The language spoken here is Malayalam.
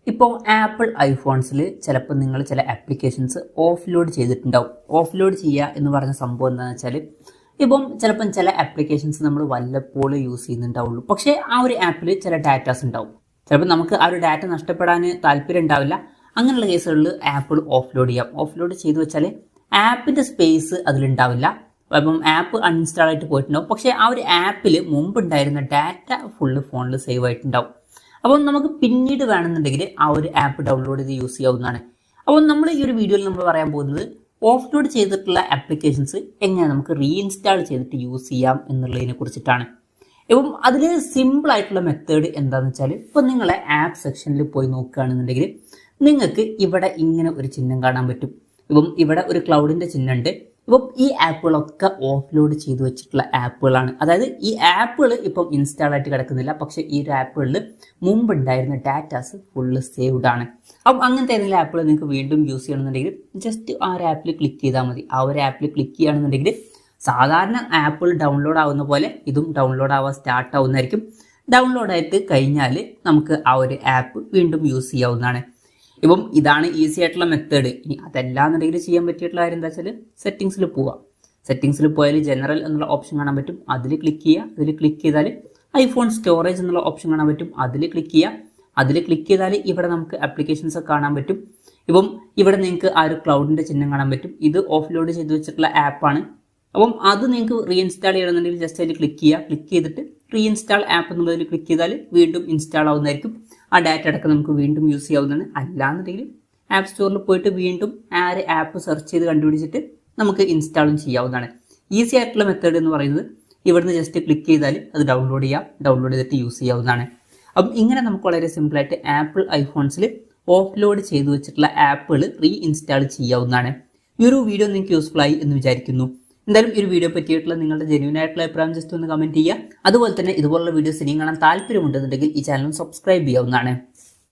ഇപ്പോൾ ആപ്പിൾ ഐഫോൺസിൽ ചിലപ്പോൾ നിങ്ങൾ ചില ആപ്ലിക്കേഷൻസ് ഓഫ്ലോഡ് ചെയ്തിട്ടുണ്ടാവും. ഓഫ്ലോഡ് ചെയ്യുക എന്ന് പറഞ്ഞ സംഭവം എന്താണെന്ന് വെച്ചാൽ, ഇപ്പം ചിലപ്പം ചില ആപ്ലിക്കേഷൻസ് നമ്മൾ വല്ലപ്പോഴും യൂസ് ചെയ്യുന്നുണ്ടാവുള്ളൂ. പക്ഷേ ആ ഒരു ആപ്പിൽ ചില ഡാറ്റാസ് ഉണ്ടാവും. ചിലപ്പോൾ നമുക്ക് ആ ഒരു ഡാറ്റ നഷ്ടപ്പെടാൻ താല്പര്യം ഉണ്ടാവില്ല. അങ്ങനെയുള്ള കേസുകളിൽ ആപ്പിൾ ഓഫ്ലോഡ് ചെയ്യാം. ഓഫ്ലോഡ് ചെയ്ത് വെച്ചാൽ ആപ്പിൻ്റെ സ്പേസ് അതിലുണ്ടാവില്ല. അപ്പം ആപ്പ് അൺഇൻസ്റ്റാൾ ആയിട്ട് പോയിട്ടുണ്ടാവും. പക്ഷേ ആ ഒരു ആപ്പിൽ മുമ്പുണ്ടായിരുന്ന ഡാറ്റ ഫുള്ള് ഫോണിൽ സേവ് ആയിട്ടുണ്ടാവും. അപ്പം നമുക്ക് പിന്നീട് വേണമെന്നുണ്ടെങ്കിൽ ആ ഒരു ആപ്പ് ഡൗൺലോഡ് ചെയ്ത് യൂസ് ചെയ്യാവുന്നതാണ്. അപ്പോൾ നമ്മൾ ഈ ഒരു വീഡിയോയിൽ നമ്മൾ പറയാൻ പോകുന്നത് ഓഫ്ലോഡ് ചെയ്തിട്ടുള്ള ആപ്ലിക്കേഷൻസ് എങ്ങനെ നമുക്ക് റീഇൻസ്റ്റാൾ ചെയ്തിട്ട് യൂസ് ചെയ്യാം എന്നുള്ളതിനെ കുറിച്ചിട്ടാണ്. ഇപ്പം അതിൽ സിമ്പിൾ ആയിട്ടുള്ള മെത്തേഡ് എന്താണെന്ന് വെച്ചാൽ, ഇപ്പം നിങ്ങളെ ആപ്പ് സെക്ഷനിൽ പോയി നോക്കുകയാണെന്നുണ്ടെങ്കിൽ നിങ്ങൾക്ക് ഇവിടെ ഇങ്ങനെ ഒരു ചിഹ്നം കാണാൻ പറ്റും. ഇപ്പം ഇവിടെ ഒരു ക്ലൗഡിൻ്റെ ചിഹ്നമുണ്ട്. ഇപ്പം ഈ ആപ്പുകളൊക്കെ ഓഫ്ലോഡ് ചെയ്ത് വെച്ചിട്ടുള്ള ആപ്പുകളാണ്. അതായത് ഈ ആപ്പുകൾ ഇപ്പം ഇൻസ്റ്റാൾ ആയിട്ട് കിടക്കുന്നില്ല, പക്ഷേ ഈ ഒരു ആപ്പുകളിൽ മുമ്പുണ്ടായിരുന്ന ഡാറ്റാസ് ഫുള്ള് സേവ്ഡ് ആണ്. അപ്പം അങ്ങനത്തെ ഏതെങ്കിലും ആപ്പുകൾ നിങ്ങൾക്ക് വീണ്ടും യൂസ് ചെയ്യണമെന്നുണ്ടെങ്കിൽ ജസ്റ്റ് ആ ഒരു ആപ്പിൽ ക്ലിക്ക് ചെയ്താൽ മതി. ആ ഒരു ആപ്പിൽ ക്ലിക്ക് ചെയ്യുകയാണെന്നുണ്ടെങ്കിൽ സാധാരണ ആപ്പുകൾ ഡൗൺലോഡ് ആവുന്ന പോലെ ഇതും ഡൗൺലോഡ് ആവാൻ സ്റ്റാർട്ട് ആവുന്നതായിരിക്കും. ഡൗൺലോഡ് ആയിട്ട് കഴിഞ്ഞാൽ നമുക്ക് ആ ഒരു ആപ്പ് വീണ്ടും യൂസ് ചെയ്യാവുന്നതാണ്. ഇപ്പം ഇതാണ് ഈസി ആയിട്ടുള്ള മെത്തേഡ്. ഇനി അതല്ലാന്നുണ്ടെങ്കിൽ ചെയ്യാൻ പറ്റിയിട്ടുള്ള കാര്യം എന്താ വെച്ചാൽ, സെറ്റിങ്സിൽ പോവാം. സെറ്റിങ്സിൽ പോയാൽ ജനറൽ എന്നുള്ള ഓപ്ഷൻ കാണാൻ പറ്റും, അതിൽ ക്ലിക്ക് ചെയ്യുക. അതിൽ ക്ലിക്ക് ചെയ്താൽ ഐഫോൺ സ്റ്റോറേജ് എന്നുള്ള ഓപ്ഷൻ കാണാൻ പറ്റും, അതിൽ ക്ലിക്ക് ചെയ്യുക. അതിൽ ക്ലിക്ക് ചെയ്താൽ ഇവിടെ നമുക്ക് ആപ്ലിക്കേഷൻസ് ഒക്കെ കാണാൻ പറ്റും. ഇപ്പം ഇവിടെ നിങ്ങൾക്ക് ആ ഒരു ക്ലൗഡിൻ്റെ ചിഹ്നം കാണാൻ പറ്റും. ഇത് ഓഫ്ലോഡ് ചെയ്ത് വെച്ചിട്ടുള്ള ആപ്പാണ്. അപ്പം അത് നിങ്ങൾക്ക് റീഇൻസ്റ്റാൾ ചെയ്യണമെന്നുണ്ടെങ്കിൽ ജസ്റ്റ് അതിൽ ക്ലിക്ക് ചെയ്യുക. ക്ലിക്ക് ചെയ്തിട്ട് റീഇൻസ്റ്റാൾ ആപ്പ് എന്നുള്ളതിൽ ക്ലിക്ക് ചെയ്താൽ വീണ്ടും ഇൻസ്റ്റാൾ ആവുന്നതായിരിക്കും. ആ ഡാറ്റ അടക്കം നമുക്ക് വീണ്ടും യൂസ് ചെയ്യാവുന്നതാണ്. അല്ലാന്നുണ്ടെങ്കിൽ ആപ്പ് സ്റ്റോറിൽ പോയിട്ട് വീണ്ടും ആ ഒരു ആപ്പ് സെർച്ച് ചെയ്ത് കണ്ടുപിടിച്ചിട്ട് നമുക്ക് ഇൻസ്റ്റാളും ചെയ്യാവുന്നതാണ്. ഈസി ആയിട്ടുള്ള മെത്തേഡ് എന്ന് പറയുന്നത് ഇവിടുന്ന് ജസ്റ്റ് ക്ലിക്ക് ചെയ്താൽ അത് ഡൗൺലോഡ് ചെയ്യാം. ഡൗൺലോഡ് ചെയ്തിട്ട് യൂസ് ചെയ്യാവുന്നതാണ്. അപ്പം ഇങ്ങനെ നമുക്ക് വളരെ സിമ്പിളായിട്ട് ആപ്പിൾ ഐഫോൺസിൽ ഓഫ്ലോഡ് ചെയ്ത് വെച്ചിട്ടുള്ള ആപ്പുകൾ റീഇൻസ്റ്റാൾ ചെയ്യാവുന്നതാണ്. ഈ ഒരു വീഡിയോ നിങ്ങൾക്ക് യൂസ്ഫുൾ ആയി എന്ന് വിചാരിക്കുന്നു. എന്തായാലും ഈ ഒരു വീഡിയോ പറ്റിയിട്ടുള്ള നിങ്ങളുടെ ജെന്യൂൻ ആയിട്ടുള്ള അഭിപ്രായം ജസ്റ്റ് ഒന്ന് കമൻറ്റ് ചെയ്യുക. അതുപോലെ തന്നെ ഇതുപോലുള്ള വീഡിയോസ് ഇനിയും കാണാൻ താല്പര്യമുണ്ടെന്നുണ്ടെങ്കിൽ ഈ ചാനൽ സബ്സ്ക്രൈബ് ചെയ്യാവുന്നതാണ്.